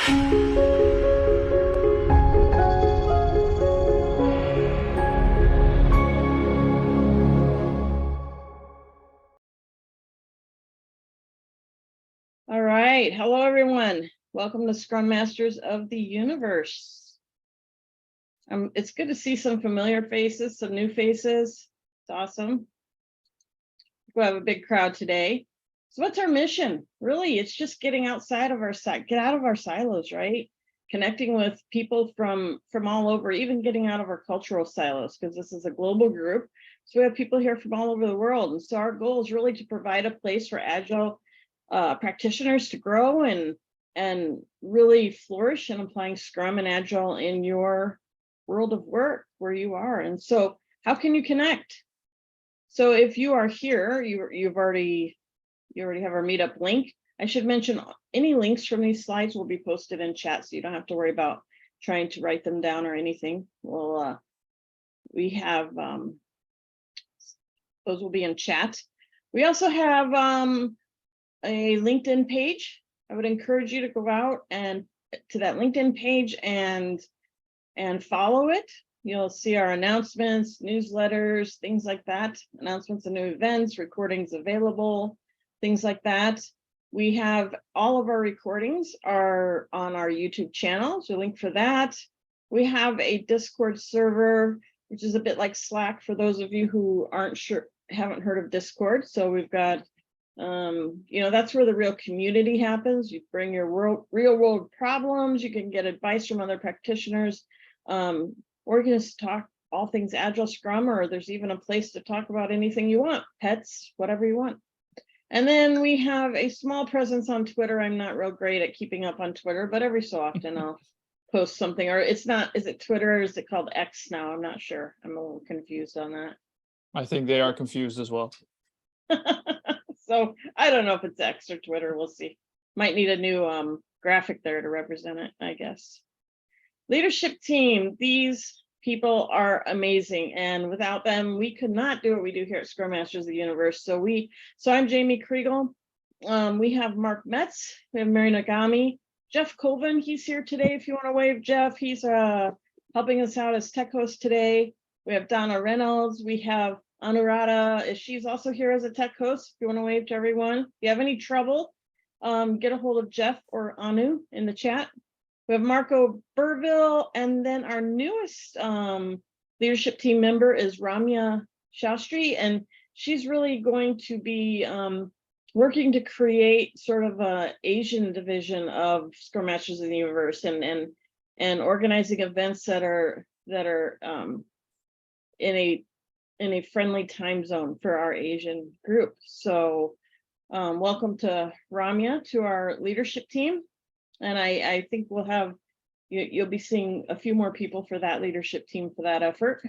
All right. Hello, everyone. Welcome to Scrum Masters of the Universe. It's good to see some familiar faces, some new faces. It's awesome. We have a big crowd today. So what's our mission? Really, it's just getting outside of get out of our silos, right? Connecting with people from all over, even getting out of our cultural silos, because this is a global group. So we have people here from all over the world. And so our goal is really to provide a place for Agile practitioners to grow and really flourish in applying Scrum and Agile in your world of work where you are. And so how can you connect? So if you are here, you already have our meetup link. I should mention any links from these slides will be posted in chat, so you don't have to worry about trying to write them down or anything. Well, we have those will be in chat. We also have a LinkedIn page. I would encourage you to go out and to that LinkedIn page and follow it. You'll see our announcements, newsletters, things like that, announcements of new events, recordings available, things like that. We have all of our recordings are on our YouTube channel, so link for that. We have a Discord server, which is a bit like Slack for those of you who haven't heard of Discord. So we've got that's where the real community happens. You bring your real world problems, you can get advice from other practitioners, or you can just talk all things Agile, Scrum, or there's even a place to talk about anything you want, pets, whatever you want. And then we have a small presence on Twitter. I'm not real great at keeping up on Twitter, but every so often I'll post something, or is it Twitter, or is it called X now? I'm not sure. I'm a little confused on that. I think they are confused as well. So I don't know if it's X or Twitter. We'll see. Might need a new graphic there to represent it, I guess. Leadership team. These people are amazing, and without them, we could not do what we do here at Scrum Masters of the Universe. So I'm Jamie Kriegel. We have Mark Metz. We have Mary Nagami. Jeff Colvin. He's here today. If you want to wave, Jeff. He's helping us out as tech host today. We have Donna Reynolds. We have Anuradha, she's also here as a tech host. If you want to wave to everyone. If you have any trouble, get a hold of Jeff or Anu in the chat. We have Marco Burville, and then our newest leadership team member is Ramya Shastri, and she's really going to be working to create sort of a Asian division of Scrum Masters of the Universe and organizing events that are in a friendly time zone for our Asian group. So welcome to Ramya to our leadership team. And I think we'll have, you'll be seeing a few more people for that leadership team for that effort.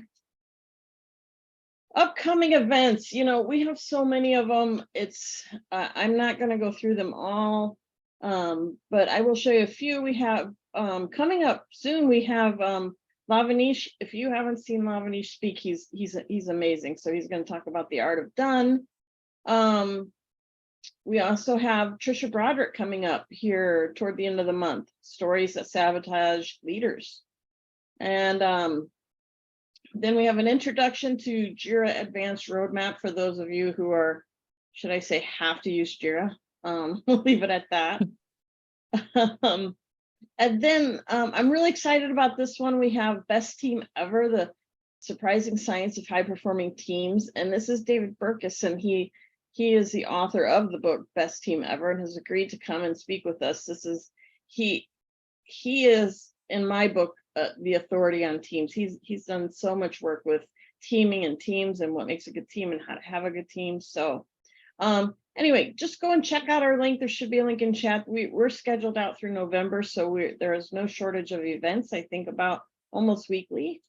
Upcoming events, we have so many of them. I'm not gonna go through them all, but I will show you a few. We have coming up soon, we have Lavanish. If you haven't seen Lavanish speak, he's amazing. So he's going to talk about the art of done. We also have Trisha Broderick coming up here toward the end of the month. Stories that sabotage leaders. And then we have an introduction to Jira Advanced Roadmap for those of you who are, should I say, have to use Jira. We'll leave it at that. And then I'm really excited about this one. We have Best Team Ever, the surprising science of high performing teams. And this is David Burkus, and he is the author of the book Best Team Ever and has agreed to come and speak with us. He is, in my book, the authority on teams. He's done so much work with teaming and teams and what makes a good team and how to have a good team. So anyway, just go and check out our link. There should be a link in chat. We're scheduled out through November, so there is no shortage of events. I think about almost weekly.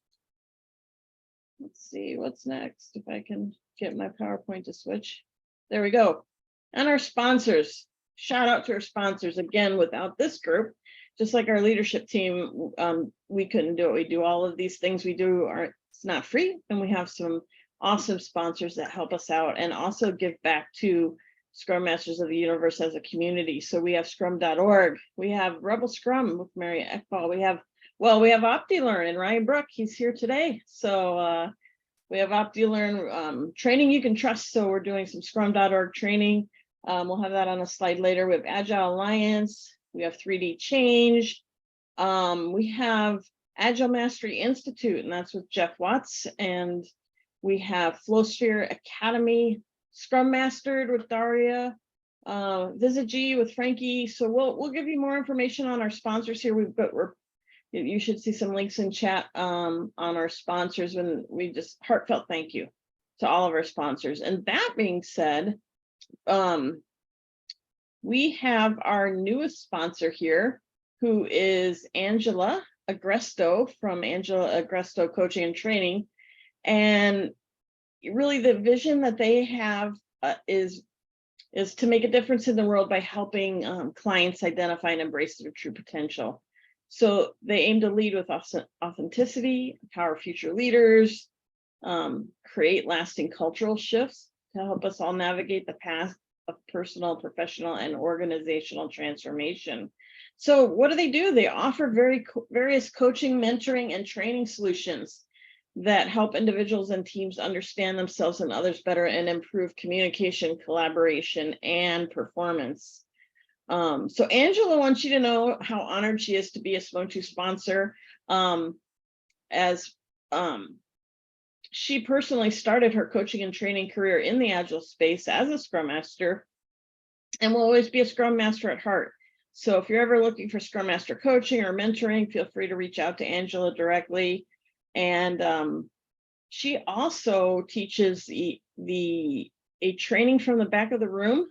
Let's see what's next, if I can get my PowerPoint to switch. There we go. And our sponsors. Shout out to our sponsors. Again, without this group, just like our leadership team, we couldn't do it. We do all of these things we do it's not free, and we have some awesome sponsors that help us out and also give back to Scrum Masters of the Universe as a community. So we have scrum.org, we have Rebel Scrum with Mary Eckball, we have OptiLearn and Ryan Brook, he's here today. So we have OptiLearn training you can trust. So we're doing some scrum.org training. We'll have that on a slide later. We have Agile Alliance, we have 3D Change, we have Agile Mastery Institute, and that's with Jeff Watts, and we have Flowsphere Academy, Scrum Mastered with Daria, Visage with Frankie. So we'll give you more information on our sponsors here. You should see some links in chat on our sponsors, when we just heartfelt thank you to all of our sponsors. And that being said, we have our newest sponsor here, who is Angela Agresto from Angela Agresto Coaching and Training. And really the vision that they have is to make a difference in the world by helping clients identify and embrace their true potential. So they aim to lead with authenticity, empower future leaders, create lasting cultural shifts to help us all navigate the path of personal, professional, and organizational transformation. So what do? They offer various coaching, mentoring, and training solutions that help individuals and teams understand themselves and others better and improve communication, collaboration, and performance. So Angela wants you to know how honored she is to be a SMO2 sponsor, as she personally started her coaching and training career in the Agile space as a Scrum Master, and will always be a Scrum Master at heart. So if you're ever looking for Scrum Master coaching or mentoring, feel free to reach out to Angela directly. And she also teaches a training from the back of the room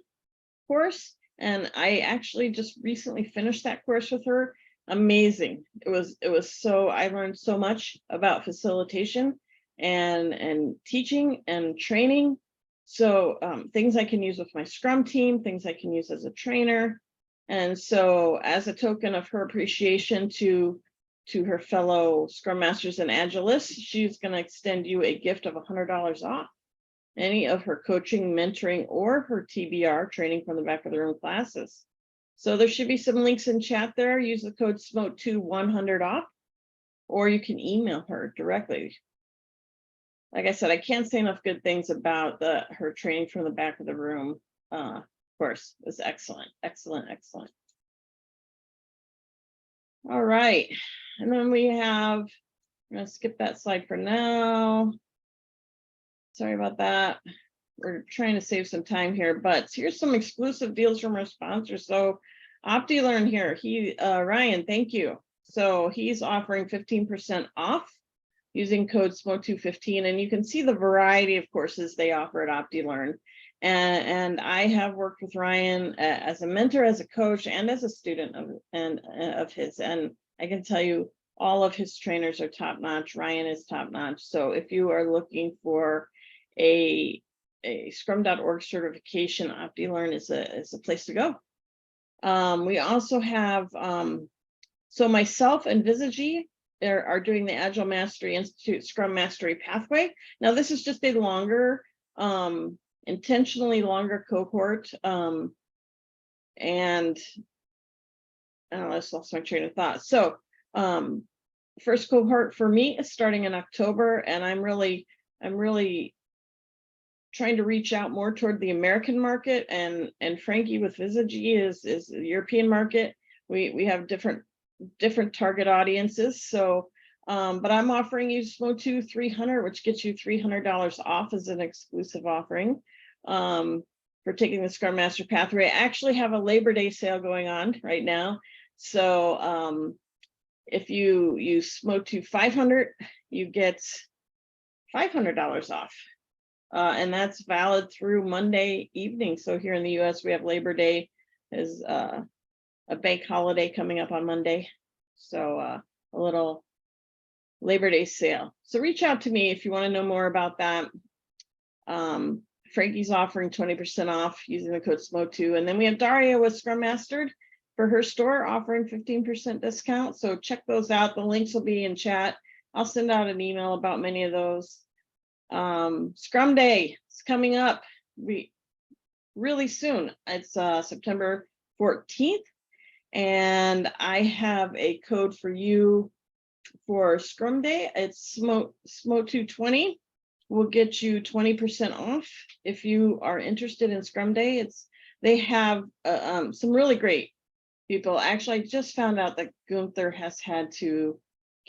course. And I actually just recently finished that course with her. Amazing. It was so, I learned so much about facilitation and teaching and training. So things I can use with my Scrum team, things I can use as a trainer. And so as a token of her appreciation to her fellow Scrum Masters and Agilists, she's going to extend you a gift of $100 off any of her coaching, mentoring, or her TBR, training from the back of the room classes. So there should be some links in chat there. Use the code SMO2 100 off, or you can email her directly. Like I said, I can't say enough good things about her training from the back of the room course. It was excellent, excellent, excellent. All right, and then we have, I'm going to skip that slide for now. Sorry about that. We're trying to save some time here, but here's some exclusive deals from our sponsors. So OptiLearn here, Ryan, thank you. So he's offering 15% off using code SMO215, and you can see the variety of courses they offer at OptiLearn. And I have worked with Ryan as a mentor, as a coach, and as a student of his. And I can tell you all of his trainers are top notch. Ryan is top notch. So if you are looking for a scrum.org certification, OptiLearn is a place to go. We also have, so myself and Visage are doing the Agile Mastery Institute Scrum Mastery Pathway. Now this is just a longer, intentionally longer cohort. And I lost my train of thought. So first cohort for me is starting in October, and I'm really trying to reach out more toward the American market, and Frankie with Visage is the European market. We have different target audiences. So, but I'm offering you SMO2 300, which gets you $300 off as an exclusive offering for taking the Scrum Master Pathway. I actually have a Labor Day sale going on right now. So if you use SMO2 500, you get $500 off. And that's valid through Monday evening. So here in the US, we have Labor Day is a bank holiday coming up on Monday. So a little Labor Day sale. So reach out to me if you want to know more about that. Frankie's offering 20% off using the code SMO2. And then we have Daria with Scrum Mastered for her store offering 15% discount. So check those out. The links will be in chat. I'll send out an email about many of those. Scrum Day is coming up. really soon. It's September 14th. And I have a code for you for Scrum Day. It's SMO220 will get you 20% off if you are interested in Scrum Day. They have some really great people. Actually, I just found out that Gunther has had to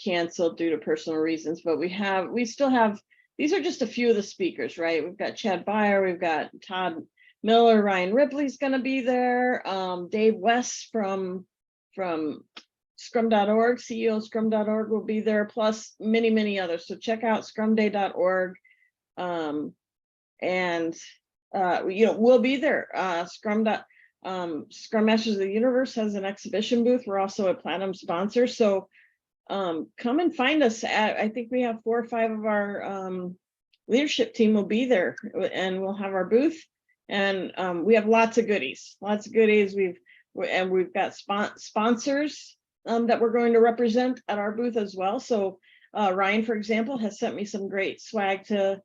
cancel due to personal reasons, but we still have, these are just a few of the speakers, right? We've got Chad Beyer, we've got Todd Miller, Ryan Ripley's going to be there. Dave West from Scrum.org, CEO of Scrum.org will be there, plus many, many others. So check out scrumday.org. We'll be there. Scrum Masters of the Universe has an exhibition booth. We're also a platinum sponsor. So come and find us. I think we have 4 or 5 of our leadership team will be there, and we'll have our booth. And we have lots of goodies. We've got sponsors that we're going to represent at our booth as well. So Ryan, for example, has sent me some great swag to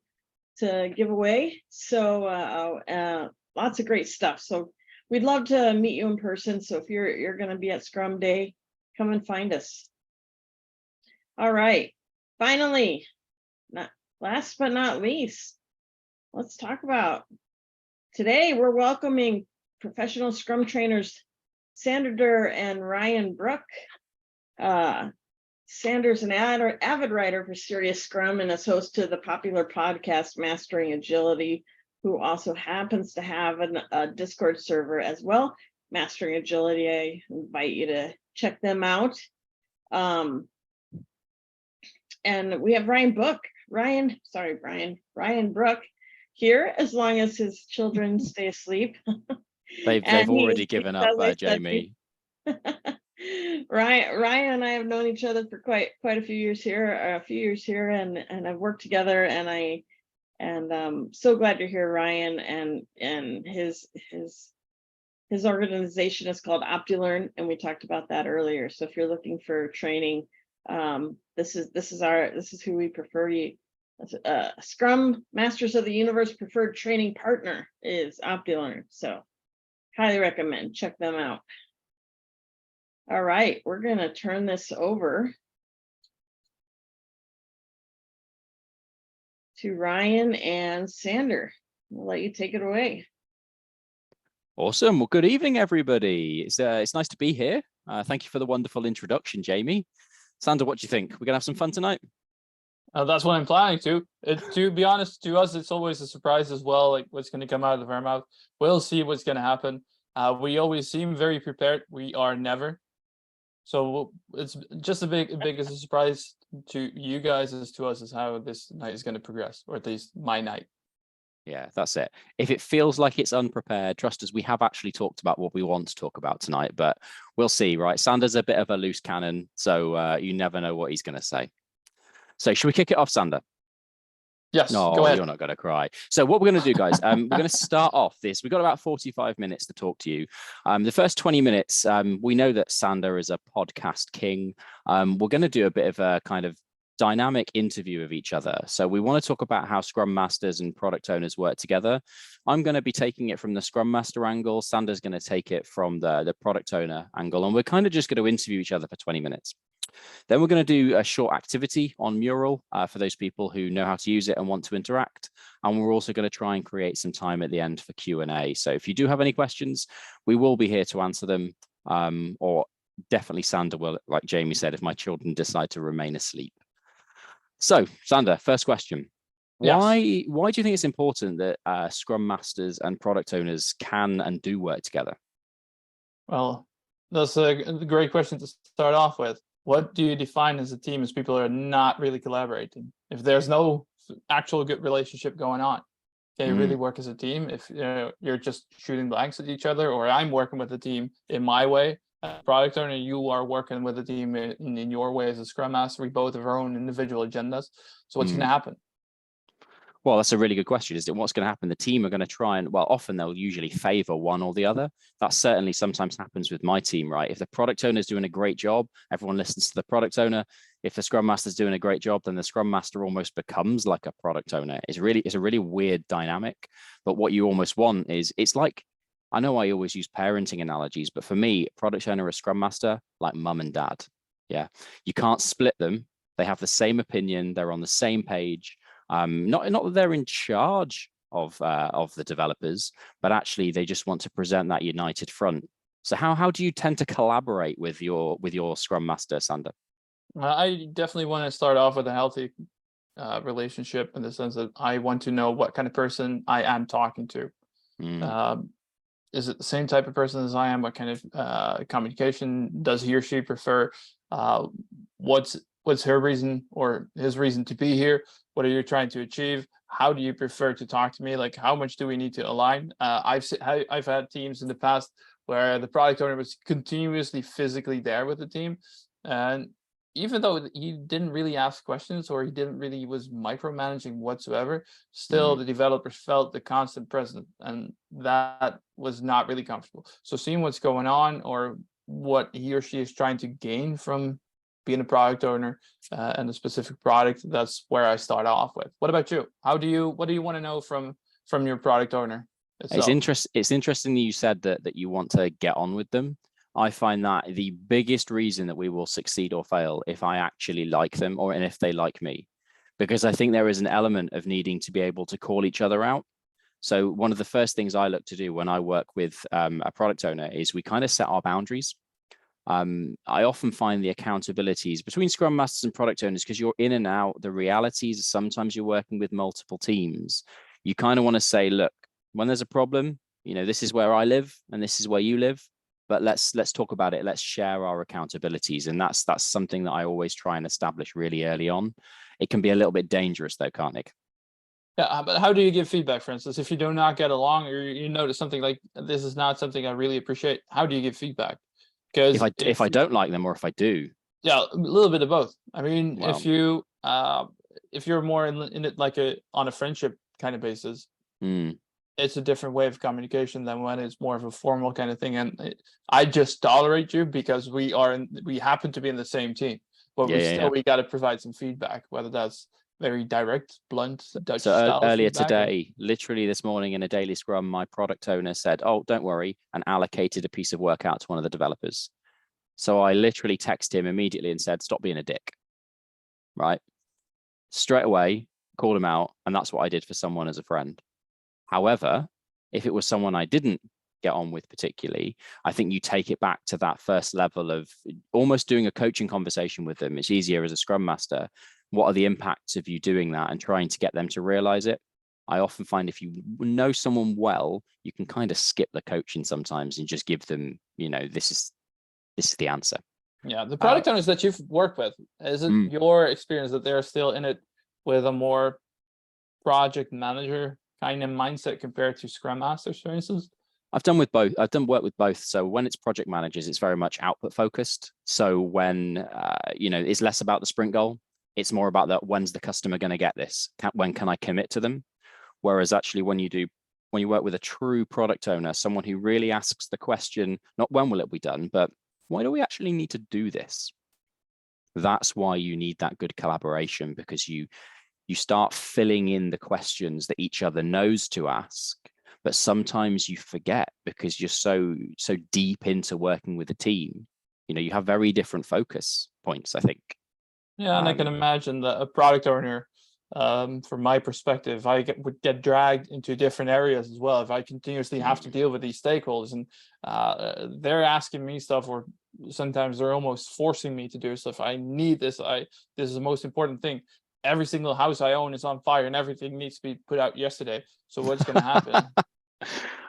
give away. So lots of great stuff. So we'd love to meet you in person. So if you're going to be at Scrum Day, come and find us. All right. Finally, last but not least, let's talk about today. We're welcoming professional Scrum trainers Sander and Ryan Brook. Sander's an avid writer for Serious Scrum and is host to the popular podcast Mastering Agility, who also happens to have a Discord server as well, Mastering Agility. I invite you to check them out. And we have Ryan Brook here, as long as his children stay asleep. They've already given up, Jamie. Ryan and I have known each other for quite a few years here, and I've worked together, and I'm so glad you're here, Ryan. And his organization is called OptiLearn, and we talked about that earlier. So if you're looking for training, this is who we prefer. Scrum Masters of the Universe preferred training partner is OptiLearn. So highly recommend, check them out. All right, we're going to turn this over to Ryan and Sander. We'll let you take it away. Awesome. Well, good evening, everybody. It's nice to be here. Thank you for the wonderful introduction, Jamie. Sander, what do you think? We're going to have some fun tonight? That's what I'm planning to. To be honest, to us, it's always a surprise as well, like what's going to come out of our mouth. We'll see what's going to happen. We always seem very prepared. We are never. So it's just as big as a surprise to you guys as to us as how this night is going to progress, or at least my night. Yeah, that's it. If it feels like it's unprepared, trust us, we have actually talked about what we want to talk about tonight, but we'll see, right? Sander's a bit of a loose cannon, so you never know what he's going to say. So should we kick it off, Sander? Yes, no, go ahead. You're not going to cry. So what we're going to do, guys, we're going to start off this. We've got about 45 minutes to talk to you. The first 20 minutes, we know that Sander is a podcast king. We're going to do a bit of a kind of dynamic interview of each other. So we want to talk about how Scrum Masters and product owners work together. I'm going to be taking it from the Scrum Master angle. Sander's going to take it from the product owner angle. And we're kind of just going to interview each other for 20 minutes. Then we're going to do a short activity on Mural for those people who know how to use it and want to interact. And we're also going to try and create some time at the end for Q&A. So if you do have any questions, we will be here to answer them. Or definitely Sander will, like Jamie said, if my children decide to remain asleep. So Sander, first question. Yes. Why do you think it's important that Scrum Masters and product owners can and do work together? Well, that's a great question to start off with. What do you define as a team as people are not really collaborating? If there's no actual good relationship going on, can you really work as a team? If you're just shooting blanks at each other, or I'm working with the team in my way, as a product owner, you are working with the team in your way as a Scrum Master. We both have our own individual agendas. So what's going to happen? Well, that's a really good question. Is it what's going to happen? The team are going to try and, well, often they'll usually favor one or the other. That certainly sometimes happens with my team, right? If the product owner is doing a great job, everyone listens to the product owner. If the Scrum Master is doing a great job, then the Scrum Master almost becomes like a product owner. It's a really weird dynamic. But what you almost want is, it's like, I know I always use parenting analogies, but for me, product owner or Scrum Master, like mum and dad. Yeah, you can't split them. They have the same opinion. They're on the same page. Not that they're in charge of the developers, but actually they just want to present that united front. So how do you tend to collaborate with your Scrum Master, Sander? I definitely want to start off with a healthy relationship, in the sense that I want to know what kind of person I am talking to. Is it the same type of person as I am? What kind of communication does he or she prefer? What's her reason or his reason to be here? What are you trying to achieve? How do you prefer to talk to me? Like, how much do we need to align? I've had teams in the past where the product owner was continuously physically there with the team, and even though he didn't really ask questions, or he didn't really was micromanaging whatsoever, still the developers felt the constant presence, and that was not really comfortable. So seeing what's going on, or what he or she is trying to gain from being a product owner and a specific product, that's where I start off with. What about you? What do you want to know from your product owner itself? It's interesting that you said that you want to get on with them. I find that the biggest reason that we will succeed or fail if I actually like them, and if they like me, because I think there is an element of needing to be able to call each other out. So one of the first things I look to do when I work with a product owner is we kind of set our boundaries. I often find the accountabilities between Scrum Masters and product owners, because you're in and out, the realities, sometimes you're working with multiple teams. You kind of want to say, look, when there's a problem, this is where I live and this is where you live, but let's talk about it. Let's share our accountabilities. And that's something that I always try and establish really early on. It can be a little bit dangerous though, can't it? Yeah, but how do you give feedback? For instance, if you do not get along, or you notice something like, this is not something I really appreciate, how do you give feedback? Because if I don't like them, or if I do, yeah, a little bit of both. I mean, Well, if you're more in it like on a friendship kind of basis, it's a different way of communication than when it's more of a formal kind of thing. And I just tolerate you because we happen to be in the same team, but we got to provide some feedback, whether that's very direct, blunt Dutch style earlier feedback, today, literally this morning in a daily scrum, my product owner said, oh, don't worry, and allocated a piece of work out to one of the developers. So I literally texted him immediately and said, stop being a dick, right? Straight away, called him out. And that's what I did for someone as a friend. However, if it was someone I didn't get on with particularly, I think you take it back to that first level of almost doing a coaching conversation with them. It's easier as a Scrum Master. What are the impacts of you doing that and trying to get them to realize it? I often find if you know someone well, you can kind of skip the coaching sometimes and just give them, this is the answer. Yeah, the product owners that you've worked with, is it your experience that they're still in it with a more project manager kind of mindset compared to Scrum Masters, for instance? I've done with both. I've done work with both. So when it's project managers, it's very much output focused. So when it's less about the sprint goal, it's more about that. When's the customer going to get this? When can I commit to them? Whereas actually, when you work with a true product owner, someone who really asks the question, not when will it be done, but why do we actually need to do this? That's why you need that good collaboration, because you start filling in the questions that each other knows to ask. But sometimes you forget because you're so deep into working with a team. You have very different focus points, I think. Yeah, and I can imagine that a product owner, from my perspective, would get dragged into different areas as well. If I continuously have to deal with these stakeholders and they're asking me stuff, or sometimes they're almost forcing me to do stuff. I need this. This is the most important thing. Every single house I own is on fire and everything needs to be put out yesterday. So what's going to happen?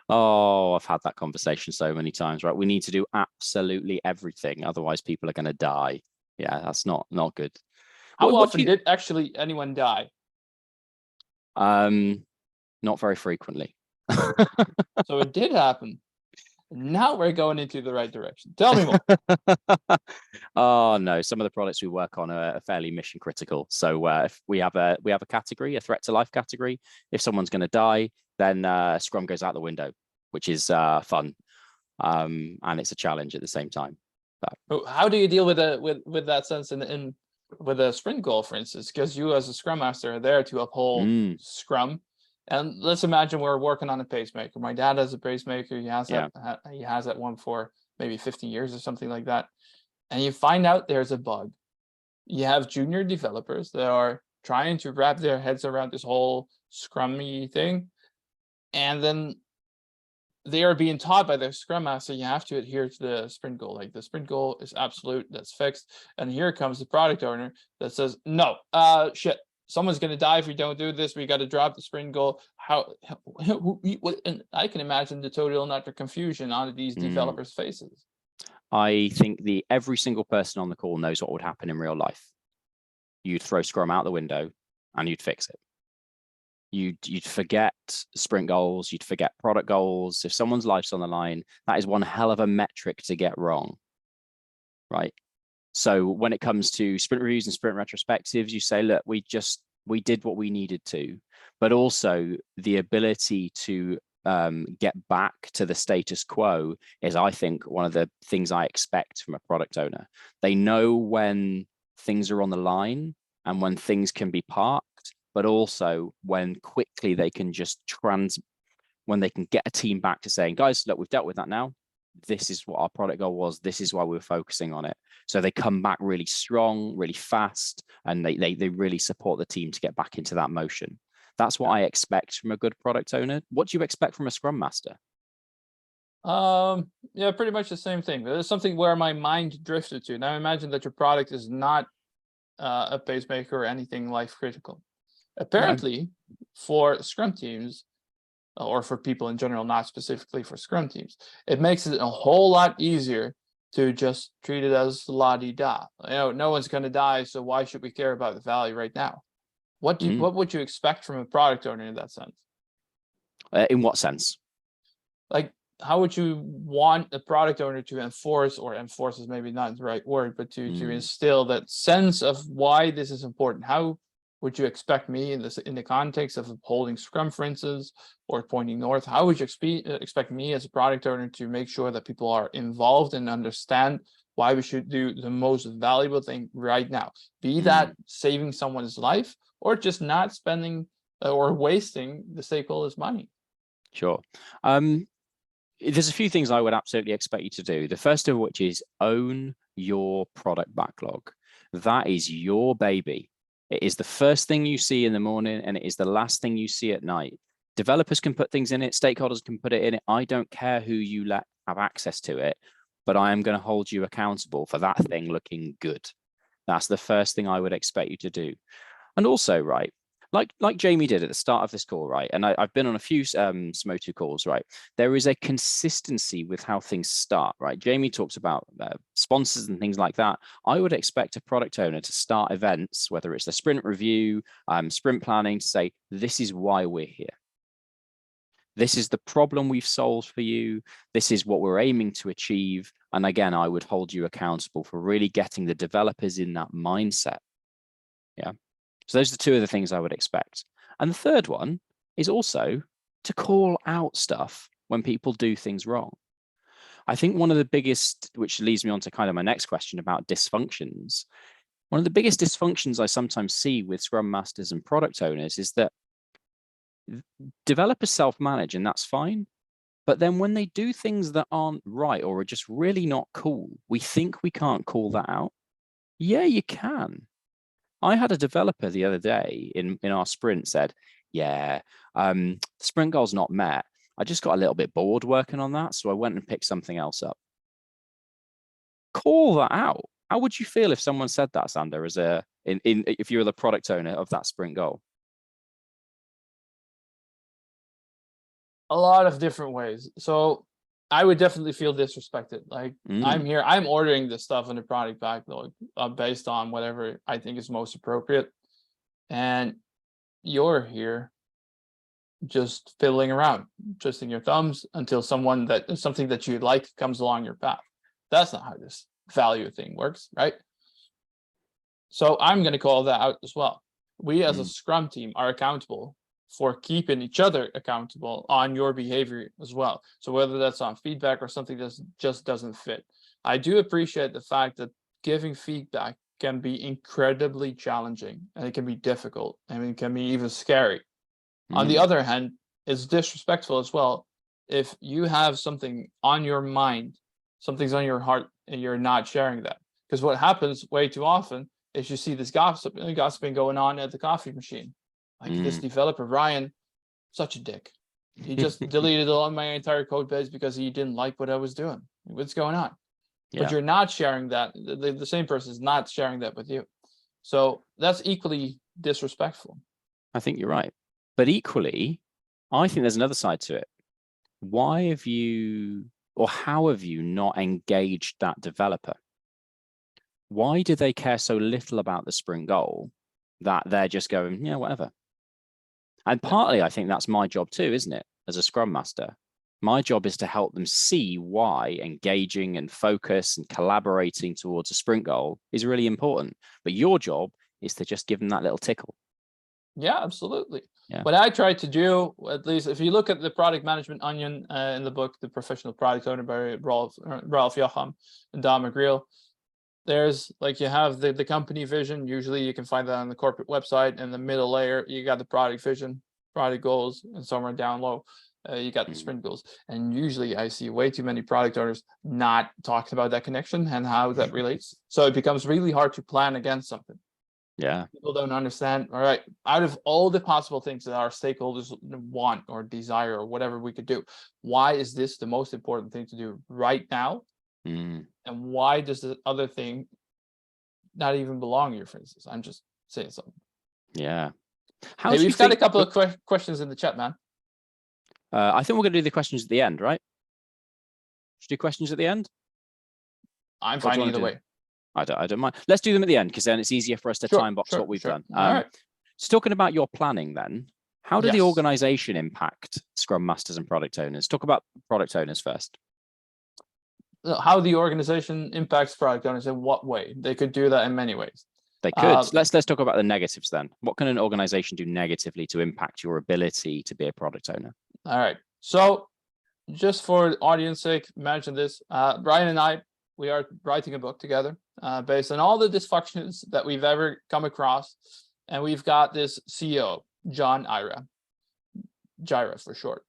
Oh, I've had that conversation so many times, right? We need to do absolutely everything. Otherwise people are going to die. Yeah, that's not good. How often did actually anyone die? Not very frequently. So it did happen. Now we're going into the right direction. Tell me more. Oh no, some of the products we work on are fairly mission critical. So if we have a category, a threat to life category. If someone's going to die, then Scrum goes out the window, which is fun, and it's a challenge at the same time. How do you deal with that sense in with a sprint goal, for instance? Because you as a Scrum Master are there to uphold Scrum. And let's imagine we're working on a pacemaker. My dad has a pacemaker. He has that one for maybe 15 years or something like that. And you find out there's a bug. You have junior developers that are trying to wrap their heads around this whole Scrummy thing. And then they are being taught by their Scrum Master, you have to adhere to the sprint goal. Like the sprint goal is absolute, that's fixed. And here comes the product owner that says, no, shit, someone's going to die if we don't do this. We got to drop the sprint goal. And I can imagine the total and utter confusion on these developers' faces. I think every single person on the call knows what would happen in real life. You'd throw Scrum out the window and you'd fix it. You'd forget sprint goals, you'd forget product goals. If someone's life's on the line, that is one hell of a metric to get wrong, right? So when it comes to sprint reviews and sprint retrospectives, you say, look, we did what we needed to, but also the ability to get back to the status quo is, I think, one of the things I expect from a product owner. They know when things are on the line and when things can be parked, but also when quickly they can just when they can get a team back to saying, guys, look, we've dealt with that now. This is what our product goal was. This is why we're focusing on it. So they come back really strong, really fast, and they really support the team to get back into that motion. That's what I expect from a good product owner. What do you expect from a Scrum Master? Yeah, pretty much the same thing. There's something where my mind drifted to. Now imagine that your product is not a pacemaker or anything life critical. Apparently, for Scrum teams, or for people in general, not specifically for Scrum teams, it makes it a whole lot easier to just treat it as la-di-da. No one's going to die, so why should we care about the value right now? What would you expect from a product owner in that sense? In what sense? Like, how would you want a product owner to enforce is maybe not the right word, but to instill that sense of why this is important? How would you expect me in the context of upholding Scrum, for instance, or pointing north? How would you expect me as a product owner to make sure that people are involved and understand why we should do the most valuable thing right now? Be that saving someone's life or just not spending or wasting the stakeholders' money. Sure. There's a few things I would absolutely expect you to do. The first of which is own your product backlog. That is your baby. It is the first thing you see in the morning, and it is the last thing you see at night. Developers can put things in it. Stakeholders can put it in it. I don't care who you let have access to it, but I am going to hold you accountable for that thing looking good. That's the first thing I would expect you to do. And also, right, like Jamie did at the start of this call, right? And I've been on a few Smotu calls, right? There is a consistency with how things start, right? Jamie talks about sponsors and things like that. I would expect a product owner to start events, whether it's the sprint review, sprint planning, to say, this is why we're here. This is the problem we've solved for you. This is what we're aiming to achieve. And again, I would hold you accountable for really getting the developers in that mindset. Yeah. So those are two of the things I would expect. And the third one is also to call out stuff when people do things wrong. I think one of the biggest, which leads me on to kind of my next question about dysfunctions. One of the biggest dysfunctions I sometimes see with Scrum Masters and product owners is that developers self-manage, and that's fine. But then when they do things that aren't right or are just really not cool, we think we can't call that out. Yeah, you can. I had a developer the other day in our sprint said, yeah, the sprint goal's not met. I just got a little bit bored working on that, so I went and picked something else up. Call that out. How would you feel if someone said that, Sander, if you were the product owner of that sprint goal? A lot of different ways. So I would definitely feel disrespected. Like I'm here, I'm ordering this stuff in the product backlog based on whatever I think is most appropriate. And you're here just fiddling around, twisting your thumbs until something that you like comes along your path. That's not how this value thing works, right? So I'm going to call that out as well. We as a Scrum team are accountable for keeping each other accountable on your behavior as well. So whether that's on feedback or something that just doesn't fit. I do appreciate the fact that giving feedback can be incredibly challenging, and it can be difficult, and it can be even scary. On the other hand, it's disrespectful as well if you have something on your mind, something's on your heart, and you're not sharing that. Because what happens way too often is you see this gossiping going on at the coffee machine. Like this developer, Ryan, such a dick. He just deleted all my entire code base because he didn't like what I was doing. What's going on? Yeah. But you're not sharing that. The same person is not sharing that with you. So that's equally disrespectful. I think you're right. But equally, I think there's another side to it. Why have you, or how have you not engaged that developer? Why do they care so little about the sprint goal that they're just going, yeah, whatever? And partly, I think that's my job too, isn't it? As a Scrum Master, my job is to help them see why engaging and focus and collaborating towards a sprint goal is really important. But your job is to just give them that little tickle. Yeah, absolutely. Yeah. What I try to do, at least if you look at the product management onion in the book, The Professional Product Owner by Ralph Jocham and Don McGreal, there's like you have the company vision. Usually you can find that on the corporate website. In the middle layer, you got the product vision, product goals, and somewhere down low, you got the sprint goals. And usually I see way too many product owners not talking about that connection and how that relates. So it becomes really hard to plan against something. Yeah. People don't understand. All right, out of all the possible things that our stakeholders want or desire or whatever we could do, why is this the most important thing to do right now? And why does the other thing not even belong here, for instance? I'm just saying something. Yeah. Hey, we've got a couple of questions in the chat, man. I think we're going to do the questions at the end, right? Should we do questions at the end? I'm fine either way. I don't mind. Let's do them at the end because then it's easier for us to time box what we've done. All right. So talking about your planning then, how did the organization impact Scrum Masters and product owners? Talk about product owners first. How the organization impacts product owners in what way? They could do that in many ways. They could. Let's talk about the negatives then. What can an organization do negatively to impact your ability to be a product owner? All right. So just for the audience sake, imagine this. Brian and I, we are writing a book together based on all the dysfunctions that we've ever come across. And we've got this CEO, John Jira for short.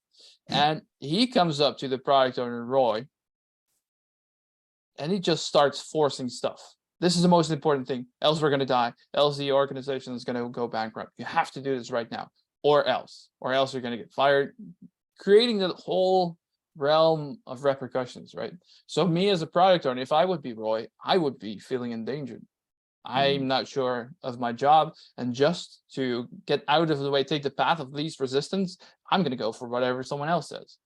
And he comes up to the product owner, Roy, and he just starts forcing stuff. This is the most important thing, else we're going to die, else the organization is going to go bankrupt. You have to do this right now, or else you're going to get fired, creating the whole realm of repercussions, right? So me as a product owner, if I would be Roy, I would be feeling endangered. I'm not sure of my job, and just to get out of the way, take the path of least resistance, I'm going to go for whatever someone else says,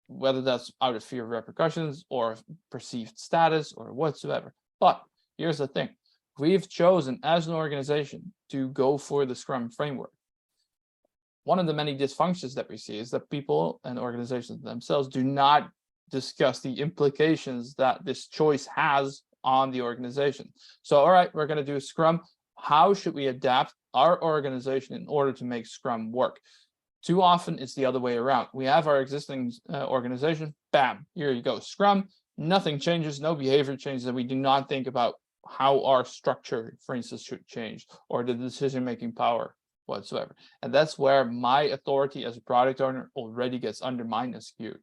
whether that's out of fear of repercussions or perceived status or whatsoever. But here's the thing. We've chosen as an organization to go for the Scrum framework. One of the many dysfunctions that we see is that people and organizations themselves do not discuss the implications that this choice has on the organization. So, all right, we're going to do Scrum. How should we adapt our organization in order to make Scrum work? Too often, it's the other way around. We have our existing organization, bam, here you go, Scrum, nothing changes, no behavior changes, and we do not think about how our structure, for instance, should change, or the decision-making power whatsoever. And that's where my authority as a product owner already gets undermined and skewed.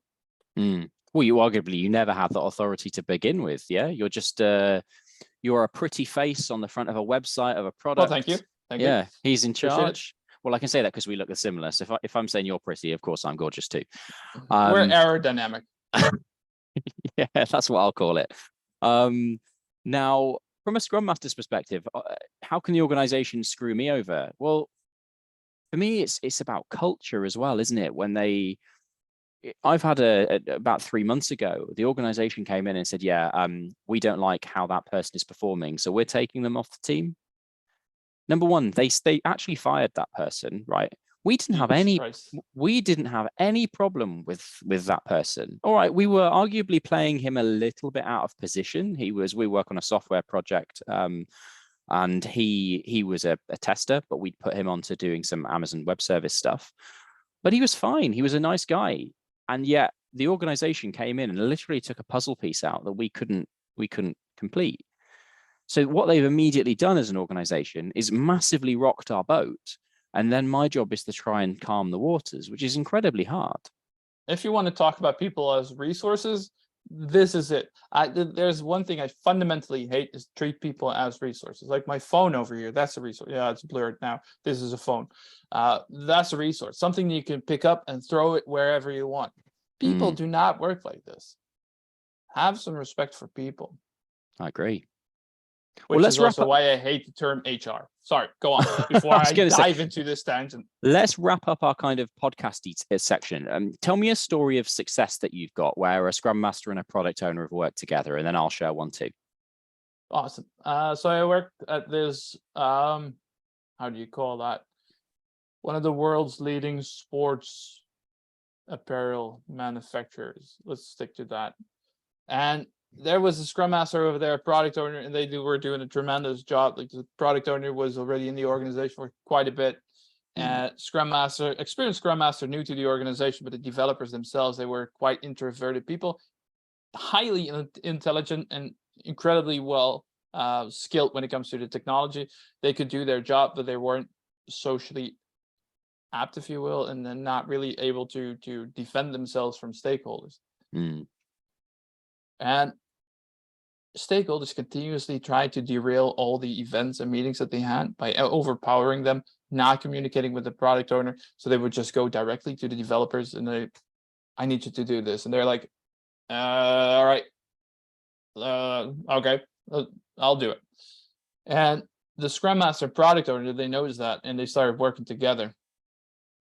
Well, you never have that authority to begin with. Yeah, you're just you're a pretty face on the front of a website of a product. Well, thank you. Yeah, he's in charge. Well, I can say that because we look similar. So if I'm saying you're pretty, of course I'm gorgeous too. We're aerodynamic. Yeah, that's what I'll call it. Now, from a Scrum Master's perspective, how can the organization screw me over? Well, for me, it's about culture as well, isn't it? I've had about 3 months ago, the organization came in and said, yeah, we don't like how that person is performing, so we're taking them off the team. Number one, they actually fired that person, right? We didn't have Jesus any. Christ. We didn't have any problem with that person. All right, we were arguably playing him a little bit out of position. We work on a software project, and he was a tester, but we'd put him onto doing some Amazon Web Service stuff. But he was fine. He was a nice guy, and yet the organization came in and literally took a puzzle piece out that we couldn't complete. So what they've immediately done as an organization is massively rocked our boat. And then my job is to try and calm the waters, which is incredibly hard. If you want to talk about people as resources, this is it. There's one thing I fundamentally hate is treat people as resources. Like my phone over here, that's a resource. Yeah, it's blurred now. This is a phone. That's a resource, something you can pick up and throw it wherever you want. People do not work like this. Have some respect for people. I agree. Which is also why I hate the term HR. Sorry, go on. Before I dive into this tangent. Let's wrap up our kind of podcasty section. Tell me a story of success that you've got where a Scrum Master and a product owner have worked together, and then I'll share one too. Awesome. So I worked at this, how do you call that? One of the world's leading sports apparel manufacturers. Let's stick to that. And there was a Scrum Master over there, a product owner, and were doing a tremendous job. Like the product owner was already in the organization for quite a bit. And experienced Scrum Master, new to the organization, but the developers themselves, they were quite introverted people, highly intelligent and incredibly well skilled when it comes to the technology. They could do their job, but they weren't socially apt, if you will, and then not really able to defend themselves from stakeholders. And stakeholders continuously tried to derail all the events and meetings that they had by overpowering them, not communicating with the product owner. So they would just go directly to the developers and I need you to do this. And they're like, all right, okay, I'll do it. And the Scrum Master product owner, they noticed that and they started working together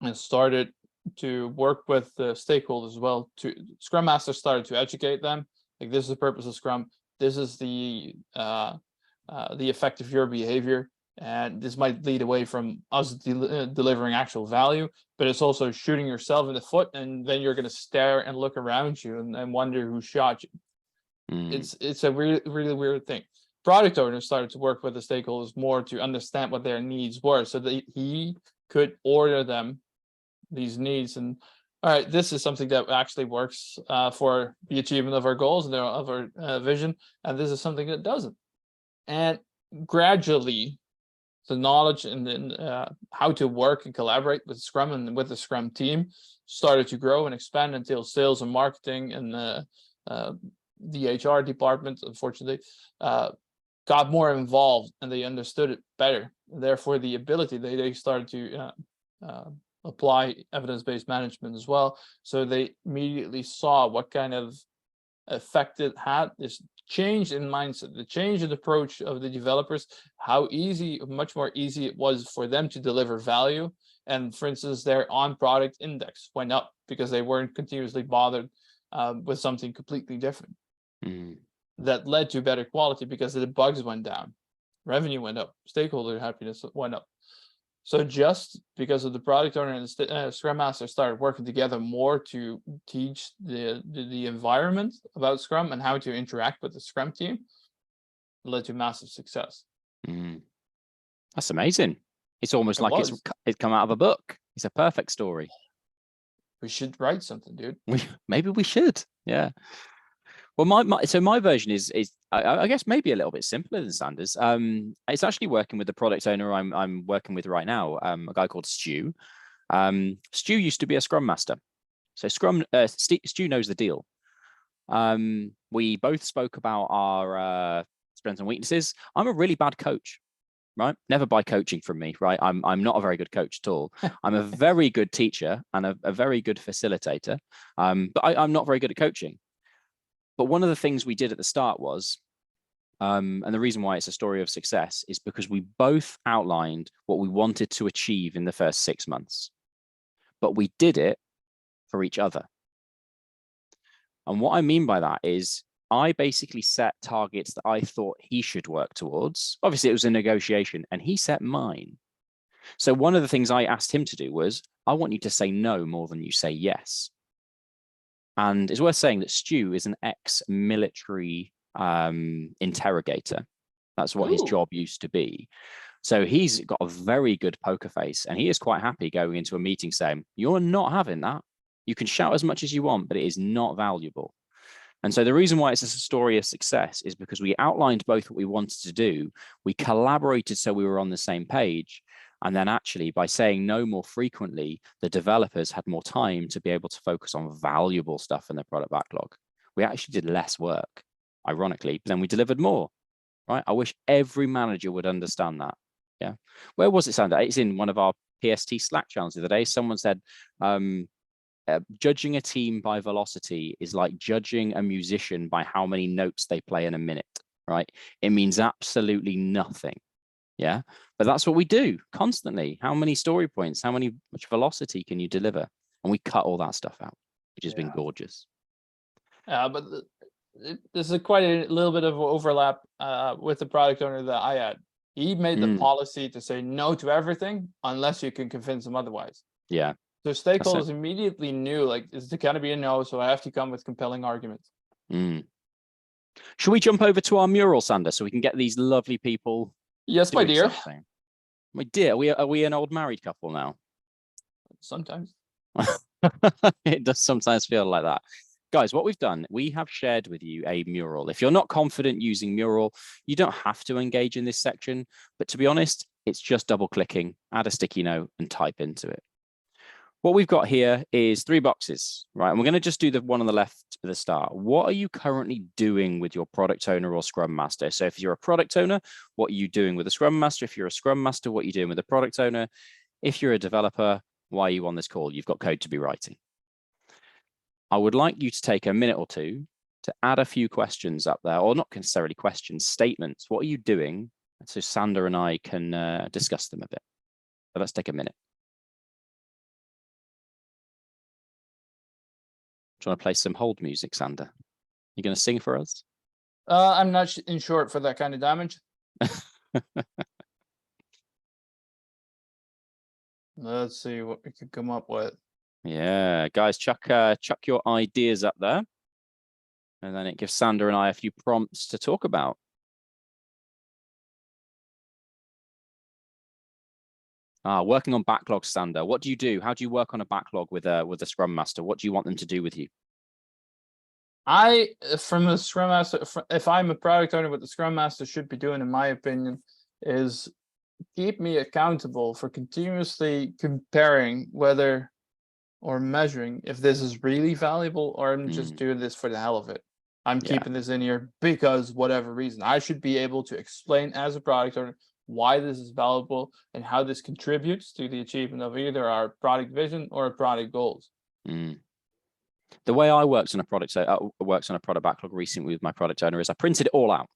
and started to work with the stakeholders as well. Scrum Master started to educate them. Like, this is the purpose of Scrum. This is the effect of your behavior, and this might lead away from us delivering actual value, but it's also shooting yourself in the foot, and then you're going to stare and look around you and wonder who shot you. It's a really weird thing. Product owners started to work with the stakeholders more to understand what their needs were, so that he could order them these needs. And all right, this is something that actually works for the achievement of our goals and of our vision, and this is something that doesn't. And gradually, the knowledge and how to work and collaborate with Scrum and with the Scrum team started to grow and expand until sales and marketing and the HR department, unfortunately, got more involved and they understood it better. Therefore, the ability, they started to apply evidence-based management as well. So they immediately saw what kind of effect it had, this change in mindset, the change in approach of the developers, how much more easy it was for them to deliver value. And for instance, their on-product index went up because they weren't continuously bothered with something completely different. That led to better quality because the bugs went down, revenue went up, stakeholder happiness went up. So just because of the product owner and the Scrum Master started working together more to teach the environment about Scrum and how to interact with the Scrum team, led to massive success. That's amazing. It's almost like it's come out of a book. It's a perfect story. We should write something, dude. Maybe we should. Yeah. Well, my version is I guess maybe a little bit simpler than Sanders. It's actually working with the product owner I'm working with right now, a guy called Stu. Stu used to be a Scrum Master, so Stu knows the deal. We both spoke about our strengths and weaknesses. I'm a really bad coach, right? Never buy coaching from me, right? I'm not a very good coach at all. I'm a very good teacher and a very good facilitator, but I'm not very good at coaching. But one of the things we did at the start was, and the reason why it's a story of success is because we both outlined what we wanted to achieve in the first 6 months, but we did it for each other. And what I mean by that is I basically set targets that I thought he should work towards. Obviously, it was a negotiation, and he set mine. So one of the things I asked him to do was, I want you to say no more than you say yes. And it's worth saying that Stu is an ex-military interrogator. That's what his job used to be. So he's got a very good poker face, and he is quite happy going into a meeting saying, you're not having that. You can shout as much as you want, but it is not valuable. And so the reason why it's a story of success is because we outlined both what we wanted to do. We collaborated so we were on the same page. And then actually, by saying no more frequently, the developers had more time to be able to focus on valuable stuff in their product backlog. We actually did less work, ironically, but then we delivered more, right? I wish every manager would understand that. Yeah. Where was it, Sander? It's in one of our PST Slack channels the other day. Someone said, judging a team by velocity is like judging a musician by how many notes they play in a minute, right? It means absolutely nothing. Yeah, but that's what we do constantly. How many story points, much velocity can you deliver? And we cut all that stuff out, which has been gorgeous. But this is quite a little bit of overlap with the product owner that I had. He made the policy to say no to everything unless you can convince them otherwise. Yeah. So stakeholders immediately knew, like, it's going to be a no, so I have to come with compelling arguments. Should we jump over to our mural, Sander, so we can get these lovely people? Yes, my dear. Something? My dear, are we an old married couple now? Sometimes. It does sometimes feel like that. Guys, what we've done, we have shared with you a mural. If you're not confident using mural, you don't have to engage in this section. But to be honest, it's just double clicking, add a sticky note and type into it. What we've got here is 3 boxes, right? And we're going to just do the one on the left at the start. What are you currently doing with your product owner or Scrum Master? So if you're a product owner, what are you doing with a Scrum Master? If you're a Scrum Master, what are you doing with a product owner? If you're a developer, why are you on this call? You've got code to be writing. I would like you to take a minute or two to add a few questions up there, or not necessarily questions, statements. What are you doing? So Sander and I can discuss them a bit. So let's take a minute. Do you want to play some hold music, Sander? You going to sing for us? I'm not in short for that kind of damage. Let's see what we could come up with. Yeah, guys, chuck your ideas up there. And then it gives Sander and I a few prompts to talk about. Working on backlogs, Sander. What do you do? How do you work on a backlog with a Scrum Master? What do you want them to do with you? From the Scrum Master, if I'm a product owner, what the Scrum Master should be doing, in my opinion, is keep me accountable for continuously comparing whether or measuring if this is really valuable or I'm just doing this for the hell of it. I'm keeping this in here because whatever reason. I should be able to explain as a product owner why this is valuable and how this contributes to the achievement of either our product vision or our product goals. The way I worked on a product backlog recently with my product owner is I printed it all out.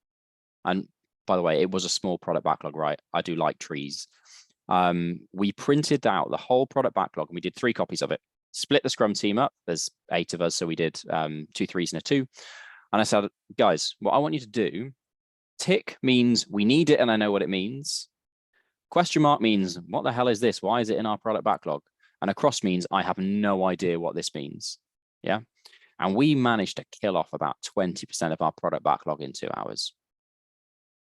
And by the way, it was a small product backlog, right? I do like trees. We printed out the whole product backlog and we did 3 copies of it. Split the Scrum team up. There's 8 of us, so we did 2 3s and a 2. And I said, guys, what I want you to do, tick means we need it and I know what it means. Question mark means, what the hell is this? Why is it in our product backlog? And a cross means I have no idea what this means. Yeah. And we managed to kill off about 20% of our product backlog in 2 hours.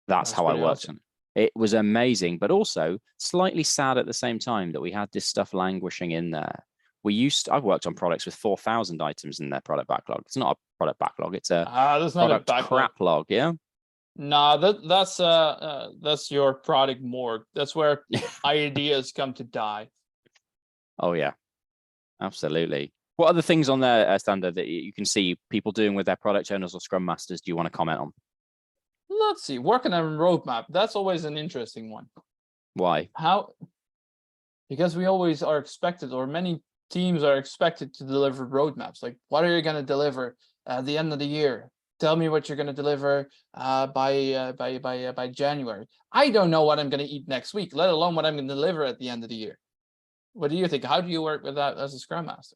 That's how I worked on it. It was amazing, but also slightly sad at the same time that we had this stuff languishing in there. I've worked on products with 4,000 items in their product backlog. It's not a product backlog. It's a product crap log. Yeah. Nah, that's your product morgue. That's where ideas come to die. Oh yeah, absolutely. What other things on there, Sander, that you can see people doing with their product owners or Scrum Masters? Do you want to comment on? Let's see. Working on a roadmap. That's always an interesting one. Why? Because we always are expected, or many teams are expected to deliver roadmaps. Like, what are you going to deliver at the end of the year? Tell me what you're going to deliver by January. I don't know what I'm going to eat next week, let alone what I'm going to deliver at the end of the year. What do you think? How do you work with that as a Scrum Master?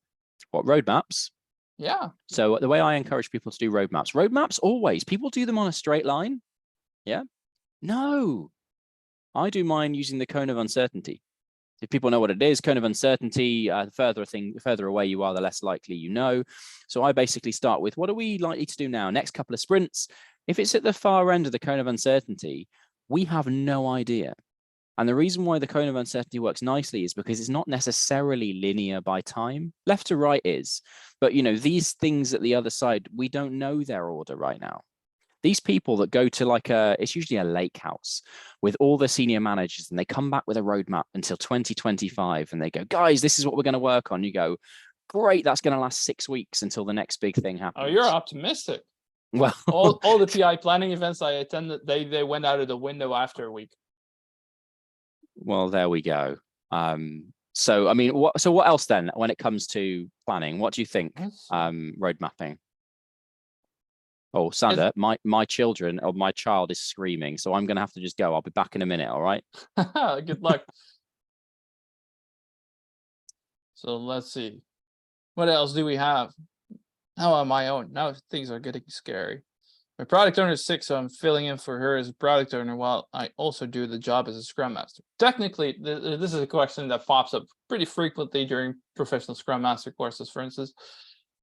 What, roadmaps? Yeah. So the way I encourage people to do roadmaps always, people do them on a straight line. Yeah. No, I do mine using the cone of uncertainty. If people know what it is, cone of uncertainty, the further away you are, the less likely you know. So I basically start with, what are we likely to do now? Next couple of sprints. If it's at the far end of the cone of uncertainty, we have no idea. And the reason why the cone of uncertainty works nicely is because it's not necessarily linear by time. Left to right is, but these things at the other side, we don't know their order right now. These people that go to it's usually a lake house with all the senior managers, and they come back with a roadmap until 2025, and they go, guys, this is what we're going to work on. You go, great, that's going to last 6 weeks until the next big thing happens. Oh, you're optimistic. Well, all the PI planning events I attended, they went out of the window after a week. Well, there we go. So I mean, what else then when it comes to planning? What do you think? Road mapping. Oh, Sander, my children or my child is screaming, so I'm gonna have to just go. I'll be back in a minute, all right? Good luck. So let's see. What else do we have? Now on my own. Now things are getting scary. My product owner is sick, so I'm filling in for her as a product owner while I also do the job as a Scrum Master. Technically, this is a question that pops up pretty frequently during professional Scrum Master courses, for instance.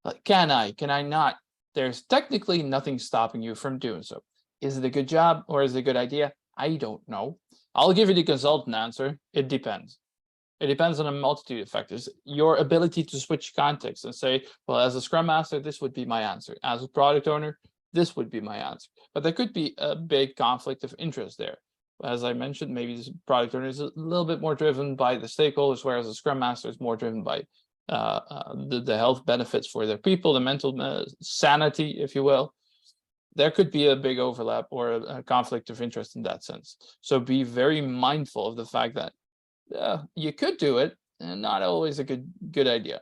Like, can I not? There's technically nothing stopping you from doing so. Is it a good job or is it a good idea? I don't know. I'll give you the consultant answer. It depends. It depends on a multitude of factors. Your ability to switch context and say, well, as a Scrum Master, this would be my answer. As a product owner, this would be my answer. But there could be a big conflict of interest there. As I mentioned, maybe this product owner is a little bit more driven by the stakeholders, whereas a Scrum Master is more driven by the health benefits for their people, the mental sanity, if you will. There could be a big overlap or a conflict of interest in that sense. So be very mindful of the fact that you could do it, and not always a good idea.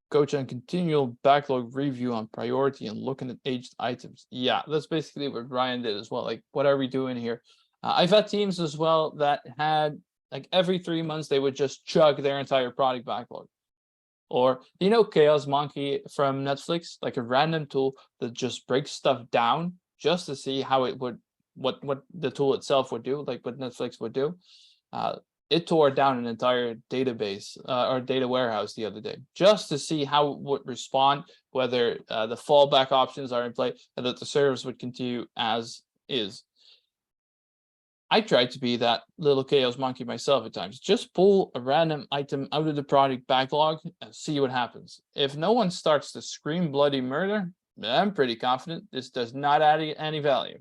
Coach on continual backlog review on priority and looking at aged items. Yeah, that's basically what Brian did as well. Like, what are we doing here? I've had teams as well that had, like, every 3 months they would just chug their entire product backlog. Or, Chaos Monkey from Netflix, like a random tool that just breaks stuff down just to see how it would, what the tool itself would do, like what Netflix would do. It tore down an entire database or data warehouse the other day just to see how it would respond, whether the fallback options are in play, and that the service would continue as is. I tried to be that little chaos monkey myself at times. Just pull a random item out of the product backlog and see what happens. If no one starts to scream bloody murder, I'm pretty confident this does not add any value.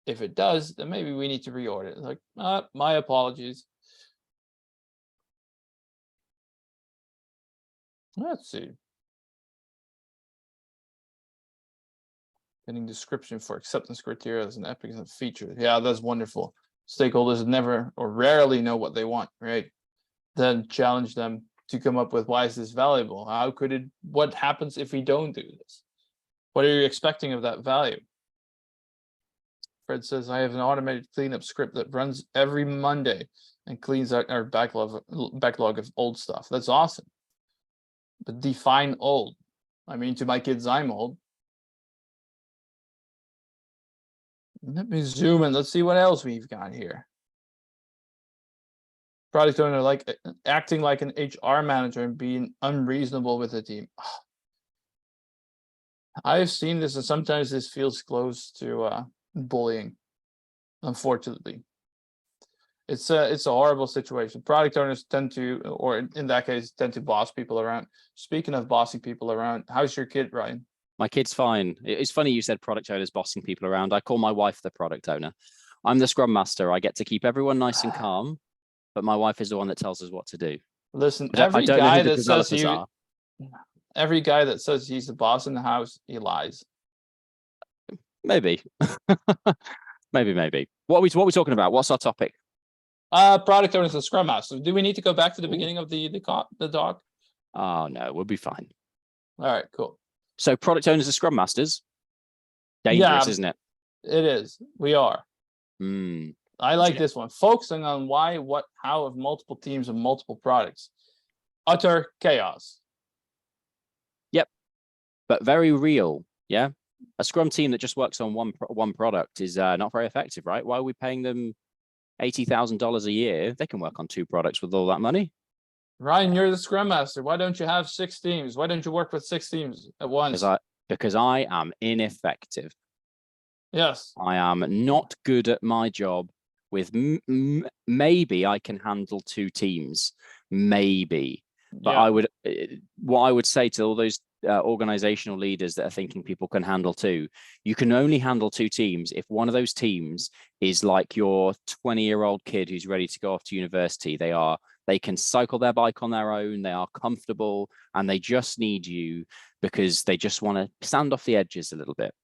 If it does, then maybe we need to reorder it. Like, my apologies. Let's see. Getting description for acceptance criteria as an epic feature. Yeah, that's wonderful. Stakeholders never or rarely know what they want, right? Then challenge them to come up with, why is this valuable? How could it, what happens if we don't do this? What are you expecting of that value? Fred says, I have an automated cleanup script that runs every Monday and cleans out our backlog of old stuff. That's awesome. But define old. I mean, to my kids, I'm old. Let me zoom in. Let's see what else we've got here. Product owner, like acting like an HR manager and being unreasonable with the team. I've seen this, and sometimes this feels close to bullying. Unfortunately, it's a horrible situation. Product owners tend to, or in that case, tend to boss people around. Speaking of bossing people around, how's your kid, Ryan? My kid's fine. It's funny you said product owners bossing people around. I call my wife the product owner. I'm the Scrum Master. I get to keep everyone nice and calm, but my wife is the one that tells us what to do. Listen, every guy that says he's the boss in the house, he lies. Maybe. maybe. What are we talking about? What's our topic? Product owners and Scrum Masters. Do we need to go back to the beginning of the doc? Oh no, we'll be fine. All right, cool. So product owners and Scrum Masters. Dangerous, isn't it? It is. We are. I like this one. Focusing on why, what, how of multiple teams and multiple products. Utter chaos. Yep. But very real. Yeah. A Scrum team that just works on one product is not very effective, right? Why are we paying them $80,000 a year, they can work on 2 products with all that money. Ryan, you're the Scrum Master. Why don't you have 6 teams? Why don't you work with 6 teams at once? Because I am ineffective. Yes. I am not good at my job. With maybe I can handle 2 teams, maybe. But Yeah. what I would say to all those organizational leaders that are thinking people can handle 2, you can only handle 2 teams if one of those teams is like your 20-year-old kid who's ready to go off to university. They can cycle their bike on their own, they are comfortable, and they just need you because they just want to stand off the edges a little bit.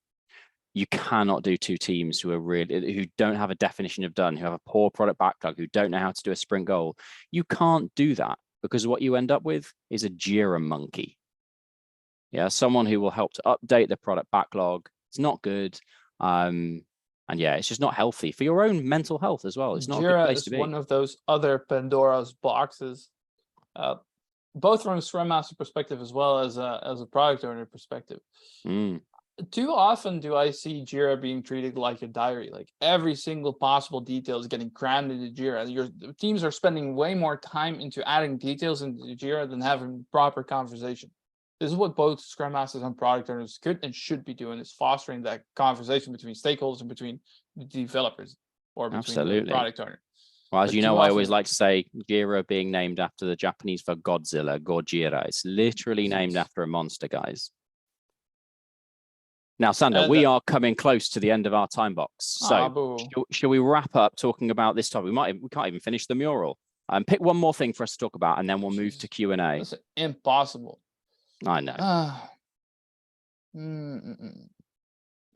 You cannot do 2 teams who don't have a definition of done, who have a poor product backlog, who don't know how to do a sprint goal. You can't do that, because what you end up with is a Jira monkey. Yeah, someone who will help to update the product backlog. It's not good. And yeah, it's just not healthy for your own mental health as well. It's not a good place to be. Jira is one of those other Pandora's boxes, both from a Scrum Master perspective as well as a product owner perspective. Too often do I see Jira being treated like a diary, like every single possible detail is getting crammed into Jira. Your teams are spending way more time into adding details into Jira than having proper conversation. This is what both Scrum Masters and product owners could and should be doing, is fostering that conversation between stakeholders and between the developers or between the product owner. Well, as you know, I always like to say Jira being named after the Japanese for Godzilla, Gojira. It's literally named after a monster, guys. Now, Sander, we are coming close to the end of our time box. So shall we wrap up talking about this topic? We can't even finish the mural. Pick one more thing for us to talk about, and then we'll move to Q&A. That's impossible. I know.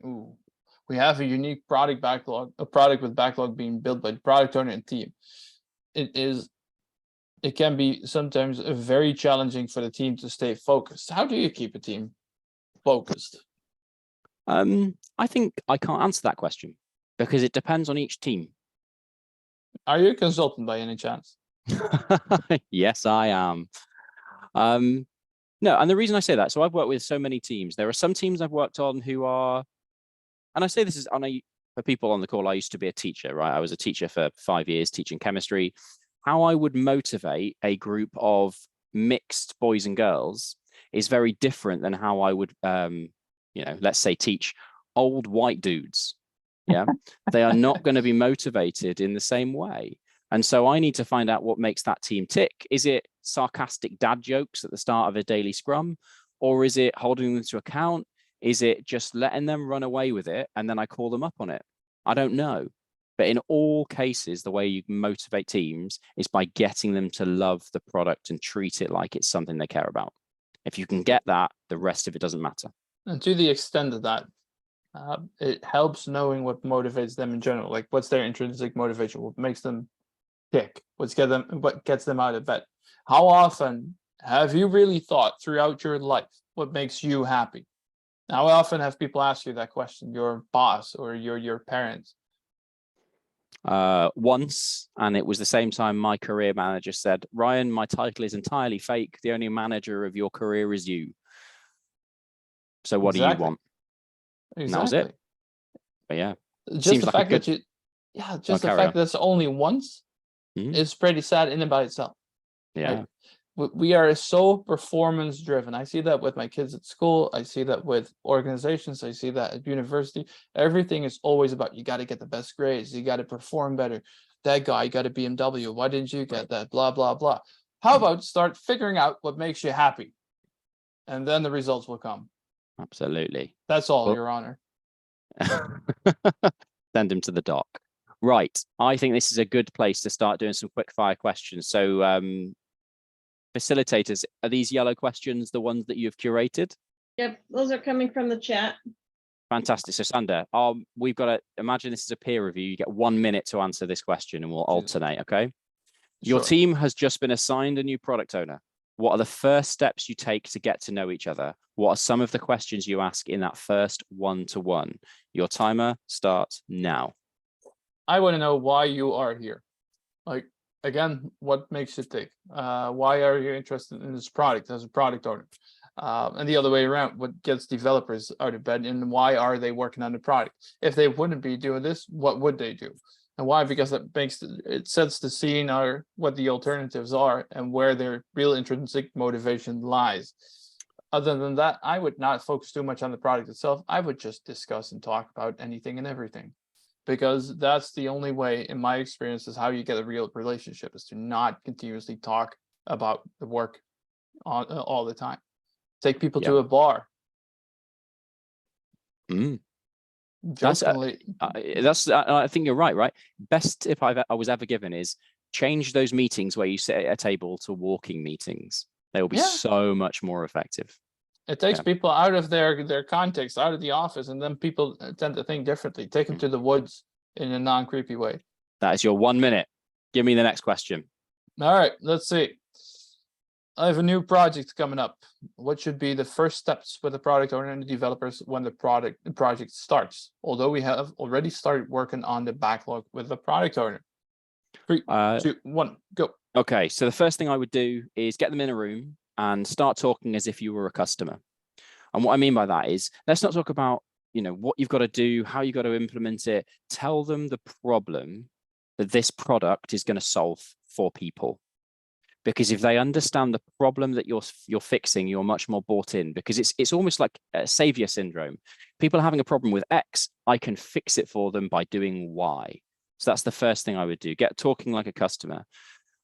Ooh. We have a unique product backlog, a product with backlog being built by the product owner and team. It can be sometimes very challenging for the team to stay focused. How do you keep a team focused? I think I can't answer that question because it depends on each team. Are you a consultant by any chance? Yes, I am. No, and the reason I say that, so I've worked with so many teams. There are some teams I've worked on who are, and I say this is, for people on the call, I used to be a teacher, right? I was a teacher for 5 years teaching chemistry. How I would motivate a group of mixed boys and girls is very different than how I would, let's say teach old white dudes. Yeah, they are not going to be motivated in the same way. And so I need to find out what makes that team tick. Is it sarcastic dad jokes at the start of a daily scrum? Or is it holding them to account? Is it just letting them run away with it and then I call them up on it? I don't know. But in all cases, the way you motivate teams is by getting them to love the product and treat it like it's something they care about. If you can get that, the rest of it doesn't matter. And to the extent of that, it helps knowing what motivates them in general. Like, what's their intrinsic motivation? What makes them tick? What gets them out of bed? How often have you really thought throughout your life what makes you happy? How often have people asked you that question? Your boss or your parents? Once, and it was the same time my career manager said, "Ryan, my title is entirely fake. The only manager of your career is you. So what do you want?" Exactly. And that was it. But yeah, just the fact that the fact that it's only once is pretty sad in and by itself. Yeah. Right? We are so performance driven. I see that with my kids at school. I see that with organizations. I see that at university. Everything is always about, you got to get the best grades. You got to perform better. That guy got a BMW. Why didn't you get that? Blah, blah, blah. How about start figuring out what makes you happy? And then the results will come. Absolutely. That's all, Your Honor. Send him to the dock. Right. I think this is a good place to start doing some quick fire questions. So facilitators, are these yellow questions the ones that you've curated? Yep, those are coming from the chat. Fantastic. So Sander, we've got to imagine this is a peer review. You get 1 minute to answer this question and we'll alternate, okay? Your team has just been assigned a new product owner. What are the first steps you take to get to know each other? What are some of the questions you ask in that first one-to-one? Your timer starts now. I want to know why you are here. Like, again, what makes you tick? Why are you interested in this product as a product owner? And the other way around, what gets developers out of bed and why are they working on the product? If they wouldn't be doing this, what would they do? And why? Because it sets the scene or what the alternatives are and where their real intrinsic motivation lies. Other than that, I would not focus too much on the product itself. I would just discuss and talk about anything and everything, because that's the only way, in my experience, is how you get a real relationship, is to not continuously talk about the work all the time. Take people to a bar. Jokingly. I think you're right. Best tip I was ever given is change those meetings where you sit at a table to walking meetings. They will be so much more effective. It takes people out of their context, out of the office, and then people tend to think differently. Take them to the woods in a non-creepy way. That is your 1 minute. Give me the next question. All right, let's see. I have a new project coming up. What should be the first steps with the product owner and the developers when the project starts? Although we have already started working on the backlog with the product owner. 3, 2, 1, go. Okay, so the first thing I would do is get them in a room and start talking as if you were a customer. And what I mean by that is, let's not talk about, what you've got to do, how you've got to implement it. Tell them the problem that this product is going to solve for people. Because if they understand the problem that you're fixing, you're much more bought in, because it's almost like a savior syndrome. People are having a problem with X, I can fix it for them by doing Y. So that's the first thing I would do, get talking like a customer.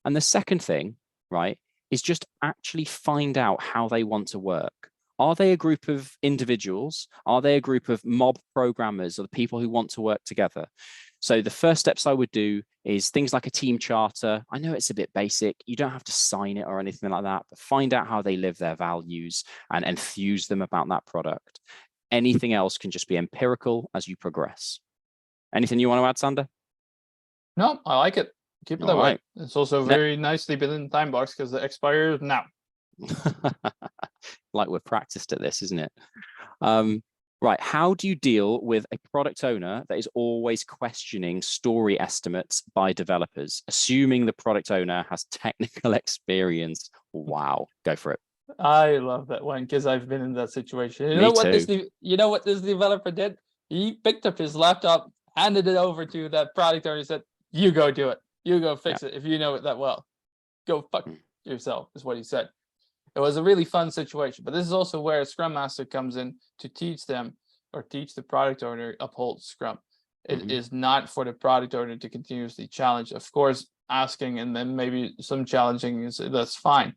And the second thing, right, is just actually find out how they want to work. Are they a group of individuals? Are they a group of mob programmers or the people who want to work together? So the first steps I would do is things like a team charter. I know it's a bit basic. You don't have to sign it or anything like that, but find out how they live their values and enthuse them about that product. Anything else can just be empirical as you progress. Anything you want to add, Sander? No, I like it. Keep it that way. It's also very nicely within the time box because it expires now. Like we're practiced at this, isn't it? Right. How do you deal with a product owner that is always questioning story estimates by developers, assuming the product owner has technical experience? Wow. Go for it. I love that one because I've been in that situation. Me too. You know what this developer did? He picked up his laptop, handed it over to that product owner and said, you go do it. You go fix it if you know it that well. Go fuck yourself, is what he said. It was a really fun situation, but this is also where a Scrum Master comes in to teach them or teach the product owner uphold Scrum. It is not for the product owner to continuously challenge. Of course, asking and then maybe some challenging, that's fine.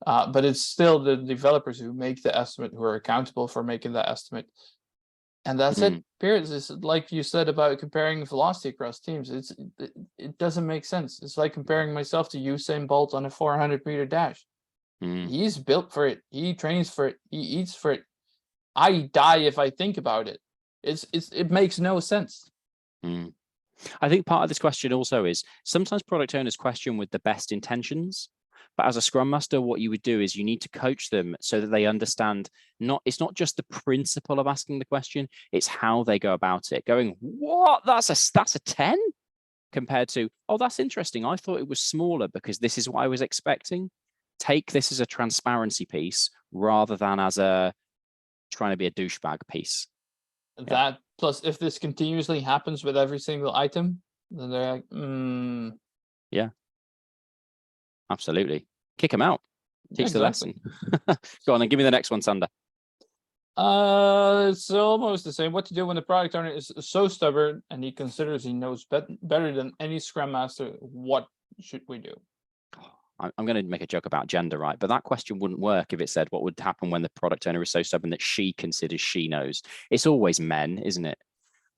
But it's still the developers who make the estimate, who are accountable for making that estimate. And that's it, period. It's like you said about comparing velocity across teams. It doesn't make sense. It's like comparing myself to Usain Bolt on a 400-meter dash. He's built for it. He trains for it. He eats for it. I die if I think about it. It makes no sense. I think part of this question also is sometimes product owners question with the best intentions, but as a Scrum Master, what you would do is you need to coach them so that they understand it's not just the principle of asking the question, it's how they go about it. Going, what? That's a 10 compared to, oh, that's interesting. I thought it was smaller because this is what I was expecting. Take this as a transparency piece rather than as a trying to be a douchebag piece. That plus if this continuously happens with every single item, then they're like, yeah, absolutely. Kick them out. Teach the lesson. Go on and give me the next one, Sander. It's almost the same. What to do when the product owner is so stubborn and he considers he knows better than any Scrum Master? What should we do? I'm going to make a joke about gender, right? But that question wouldn't work if it said what would happen when the product owner is so stubborn that she considers she knows. It's always men, isn't it?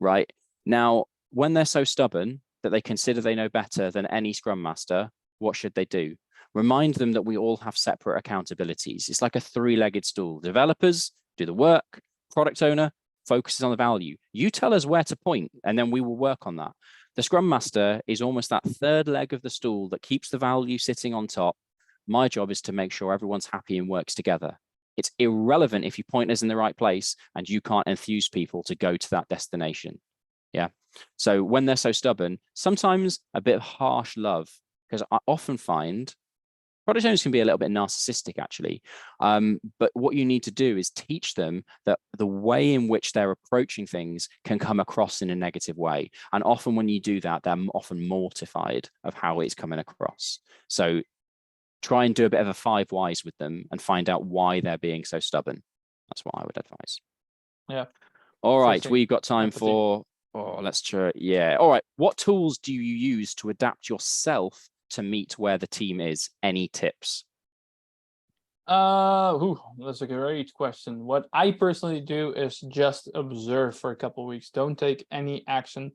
Right? Now, when they're so stubborn that they consider they know better than any Scrum Master, what should they do? Remind them that we all have separate accountabilities. It's like a three-legged stool. Developers do the work, product owner focuses on the value. You tell us where to point, and then we will work on that. The Scrum Master is almost that third leg of the stool that keeps the value sitting on top. My job is to make sure everyone's happy and works together. It's irrelevant if you point us in the right place and you can't enthuse people to go to that destination. Yeah. So when they're so stubborn, sometimes a bit of harsh love, because I often find product owners can be a little bit narcissistic, actually. But what you need to do is teach them that the way in which they're approaching things can come across in a negative way. And often when you do that, they're often mortified of how it's coming across. So try and do a bit of a 5 whys with them and find out why they're being so stubborn. That's what I would advise. Yeah. All right, Something we've got time empathy. for, let's try, yeah. All right, what tools do you use to adapt yourself to meet where the team is? Any tips? That's a great question. What I personally do is just observe for a couple of weeks. Don't take any action.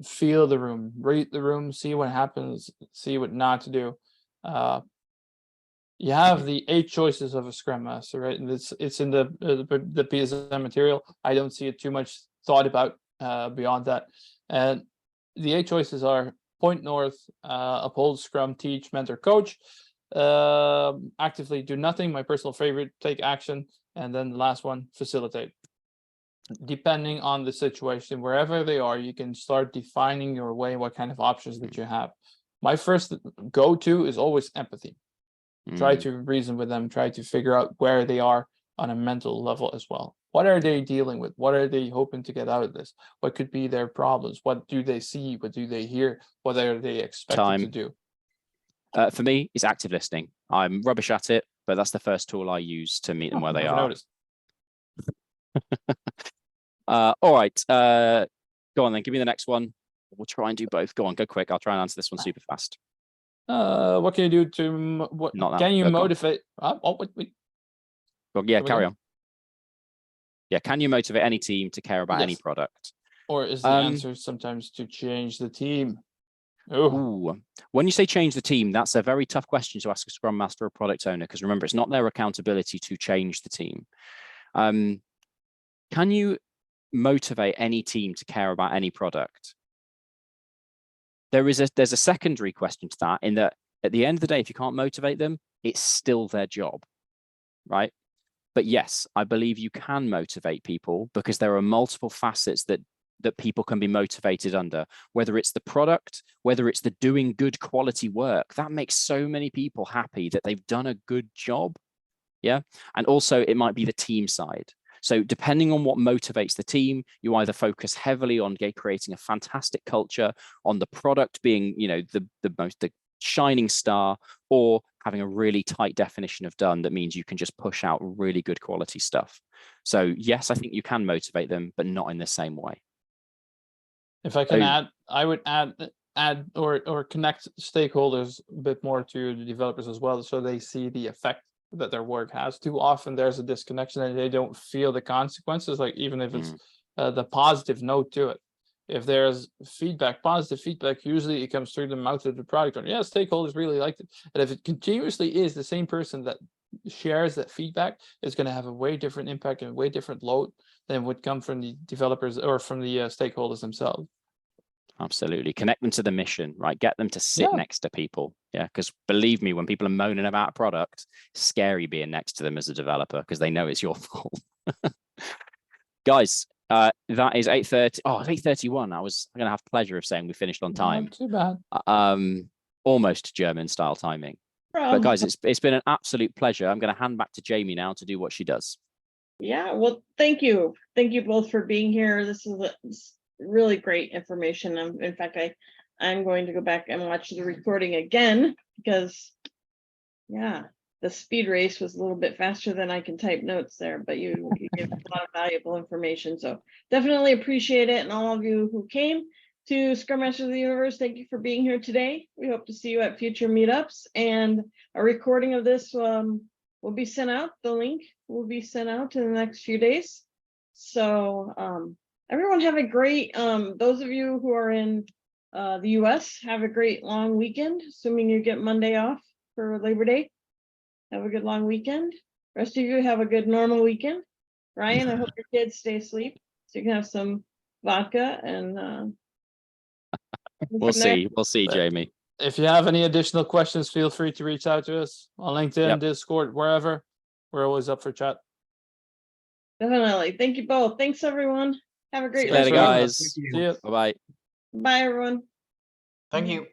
Feel the room, read the room, see what happens, see what not to do. You have the 8 choices of a Scrum Master, right? And it's in the PSM material. I don't see it too much thought about beyond that. And the 8 choices are point north, uphold Scrum, teach, mentor, coach. Actively do nothing, my personal favorite, take action, and then the last one, facilitate. Depending on the situation, wherever they are, you can start defining your way, what kind of options that you have. My first go-to is always empathy. Try to reason with them, try to figure out where they are on a mental level as well. What are they dealing with? What are they hoping to get out of this? What could be their problems? What do they see? What do they hear? What are they expected to do? For me, it's active listening. I'm rubbish at it, but that's the first tool I use to meet them where they are. Noticed. All right, go on then, give me the next one. We'll try and do both. Go on, go quick. I'll try and answer this one super fast. What can you do to what Not that. can you Go on. motivate? Wait. Well, yeah, Shall we carry go? on. Yeah, can you motivate any team to care about any Yes. product? Or is the answer sometimes to change the team? Oh, Ooh. When you say change the team, that's a very tough question to ask a Scrum Master or product owner, because remember, it's not their accountability to change the team. Can you motivate any team to care about any product? There's a secondary question to that, in that at the end of the day, if you can't motivate them, it's still their job, right? But yes, I believe you can motivate people, because there are multiple facets that people can be motivated under, whether it's the product, whether it's the doing good quality work. That makes so many people happy that they've done a good job. Yeah. And also it might be the team side. So depending on what motivates the team, you either focus heavily on creating a fantastic culture, on the product being, the shining star, or having a really tight definition of done that means you can just push out really good quality stuff. So yes, I think you can motivate them, but not in the same way. if I can add, I would add or connect stakeholders a bit more to the developers as well, so they see the effect that their work has. Too often there's a disconnection and they don't feel the consequences, like even if it's the positive note to it. If there's feedback, positive feedback, usually it comes through the mouth of the product owner. Yeah, stakeholders really liked it. And if it continuously is the same person that shares that feedback, it's going to have a way different impact and a way different load than would come from the developers or from the stakeholders themselves. Absolutely. Connect them to the mission, right? Get them to sit next to people. Yeah. Because believe me, when people are moaning about a product, it's scary being next to them as a developer, because they know it's your fault. Guys, that is 8:30. Oh, it's 8:31. I'm going to have the pleasure of saying we finished on time. Not too bad. Almost German style timing. But guys, it's been an absolute pleasure. I'm going to hand back to Jamie now to do what she does. Yeah, well, thank you. Thank you both for being here. This is really great information. In fact, I'm going to go back and watch the recording again, because the speed race was a little bit faster than I can type notes there, but you gave a lot of valuable information. So definitely appreciate it. And all of you who came to Scrum Masters of the Universe, thank you for being here today. We hope to see you at future meetups, and a recording of this will be sent out. The link will be sent out in the next few days. So everyone have a great, those of you who are in the US, have a great long weekend, assuming you get Monday off for Labor Day. Have a good long weekend. Rest of you have a good normal weekend. Ryan, I hope your kids stay asleep so you can have some vodka and We'll see, Jamie. If you have any additional questions, feel free to reach out to us on LinkedIn, Discord, wherever. We're always up for chat. Definitely. Thank you both. Thanks, everyone. Have a great See you later, rest of guys. See you. Bye-bye. Bye, everyone. Thank you.